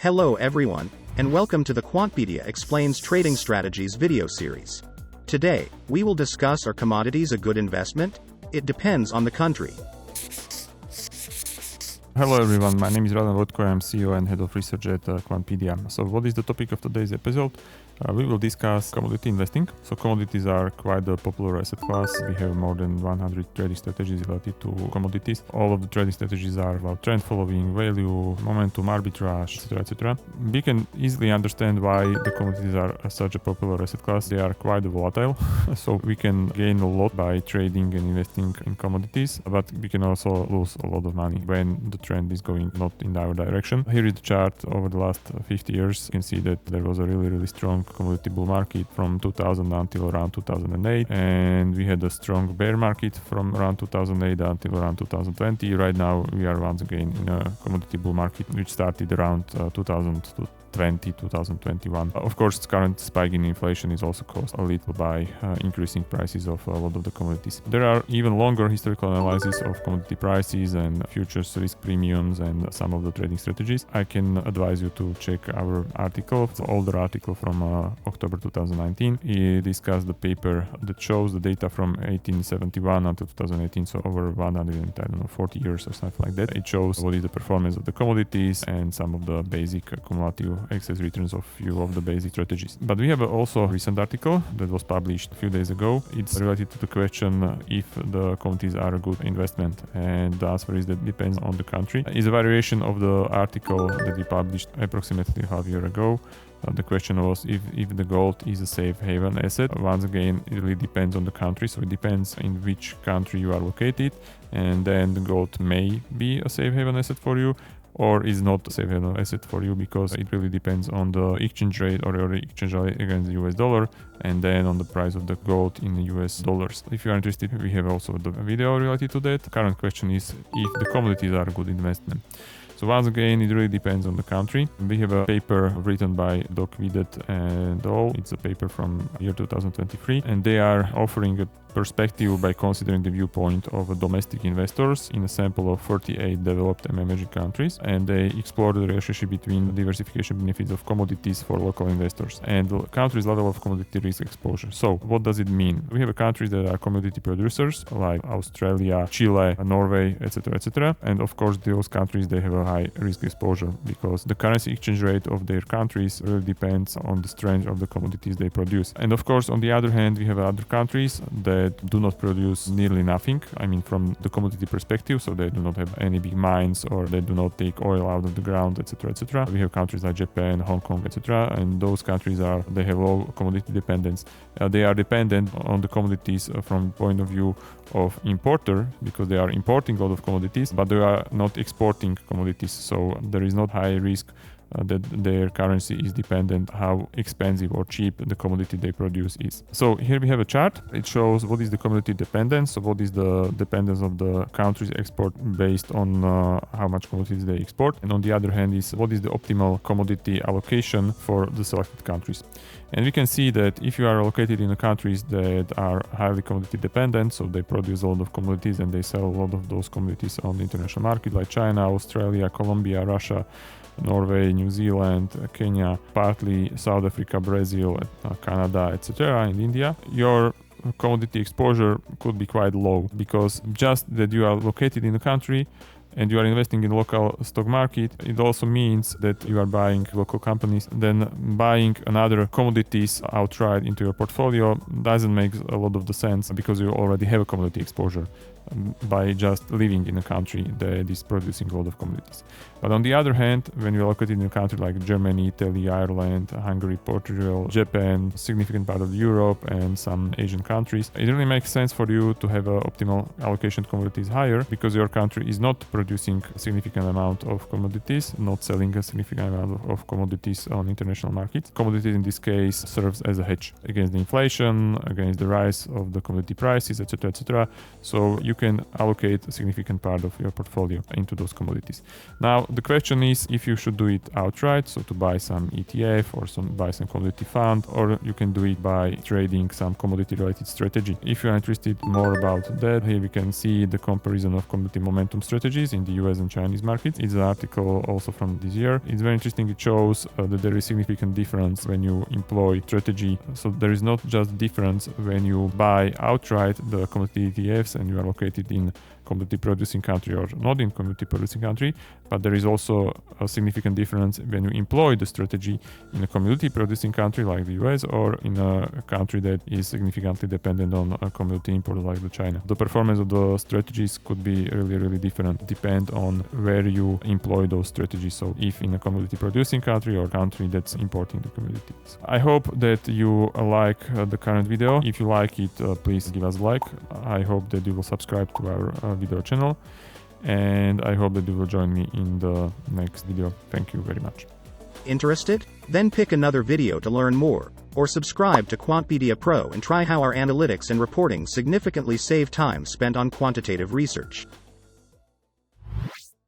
Hello everyone, and welcome to the Quantpedia Explains Trading Strategies video series. Today, we will discuss Are commodities a good investment? It depends on the country. Hello everyone, my name is Radovan Vojtko, I'm CEO and Head of Research at Quantpedia. So what is the topic of today's episode? We will discuss commodity investing. So commodities are quite a popular asset class. We have more than 100 trading strategies related to commodities. All of the trading strategies are about trend following, value, momentum, arbitrage, etc. etc. We can easily understand why the commodities are such a popular asset class. They are quite volatile, so we can gain a lot by trading and investing in commodities, but we can also lose a lot of money when the trend is going not in our direction. Here is the chart over the last 50 years. You can see that there was a really strong commodity bull market from 2000 until around 2008, and we had a strong bear market from around 2008 until around 2020. Right now we are once again in a commodity bull market which started around 2021. Of course, current spike in inflation is also caused a little by increasing prices of a lot of the commodities. There are even longer historical analyses of commodity prices and futures risk premiums and some of the trading strategies. I can advise you to check our article, the older article from October 2019. It discussed the paper that shows the data from 1871 until 2018, so over 140 years or something like that. It shows what is the performance of the commodities and some of the basic cumulative excess returns of few of the basic strategies. But we have also a recent article that was published a few days ago. It's related to the question if the commodities are a good investment, and the answer is that depends on the country. It's a variation of the article that we published approximately half a year ago. The question was if the gold is a safe haven asset. Once again, it really depends on the country, so it depends in which country you are located, and then the gold may be a safe haven asset for you, or is not a safe haven asset for you, because it really depends on the exchange rate or your exchange rate against the US dollar, and then on the price of the gold in the US dollars. If you are interested, we have also the video related to that. The current question is if the commodities are a good investment. So once again, it really depends on the country. We have a paper written by Doc Videt and all. It's a paper from year 2023, and they are offering a perspective by considering the viewpoint of domestic investors in a sample of 38 developed and emerging countries, and they explore the relationship between diversification benefits of commodities for local investors and the country's level of commodity risk exposure. So what does it mean? We have countries that are commodity producers like Australia, Chile, Norway, etc. And of course those countries, they have a high risk exposure because the currency exchange rate of their countries really depends on the strength of the commodities they produce. And of course, on the other hand, we have other countries that do not produce nearly nothing. I mean, from the commodity perspective, so they do not have any big mines, or they do not take oil out of the ground, etc. We have countries like Japan, Hong Kong, etc. And those countries they have low commodity dependence. They are dependent on the commodities from point of view of importer, because they are importing a lot of commodities, but they are not exporting commodities. So there is not high risk that their currency is dependent how expensive or cheap the commodity they produce is. So here we have a chart. It shows what is the commodity dependence, so what is the dependence of the country's export based on how much commodities they export, and on the other hand is what is the optimal commodity allocation for the selected countries. And we can see that if you are located in the countries that are highly commodity dependent, so they produce a lot of commodities and they sell a lot of those commodities on the international market, like China, Australia, Colombia, Russia, Norway, New Zealand, Kenya, partly South Africa, Brazil, Canada, etc., and India, your commodity exposure could be quite low, because just that you are located in the country and you are investing in local stock market, it also means that you are buying local companies. Then buying another commodities outright into your portfolio doesn't make a lot of the sense, because you already have a commodity exposure by just living in a country that is producing a lot of commodities. But on the other hand, when you're located in a country like Germany, Italy, Ireland, Hungary, Portugal, Japan, significant part of Europe, and some Asian countries, it really makes sense for you to have an optimal allocation to commodities higher, because your country is not producing a significant amount of commodities, not selling a significant amount of commodities on international markets. Commodities in this case serves as a hedge against the inflation, against the rise of the commodity prices, etc. So you can allocate a significant part of your portfolio into those commodities. Now, the question is if you should do it outright, so to buy some ETF or buy some commodity fund, or you can do it by trading some commodity related strategy. If you are interested more about that, here we can see the comparison of commodity momentum strategies in the US and Chinese markets. It's an article also from this year. It's very interesting. It shows that there is significant difference when you employ strategy. So there is not just difference when you buy outright the commodity ETFs and you are located in commodity producing country or not in commodity producing country, but there is also a significant difference when you employ the strategy in a commodity producing country like the US or in a country that is significantly dependent on a commodity import like the China. The performance of the strategies could be really different, depend on where you employ those strategies. So if in a commodity producing country or country that's importing the commodities. I hope that you like the current video. If you like it, please give us a like. I hope that you will subscribe to our video channel, and I hope that you will join me in the next video. Thank you very much. Interested? Then pick another video to learn more, or subscribe to Quantpedia Pro and try how our analytics and reporting significantly save time spent on quantitative research.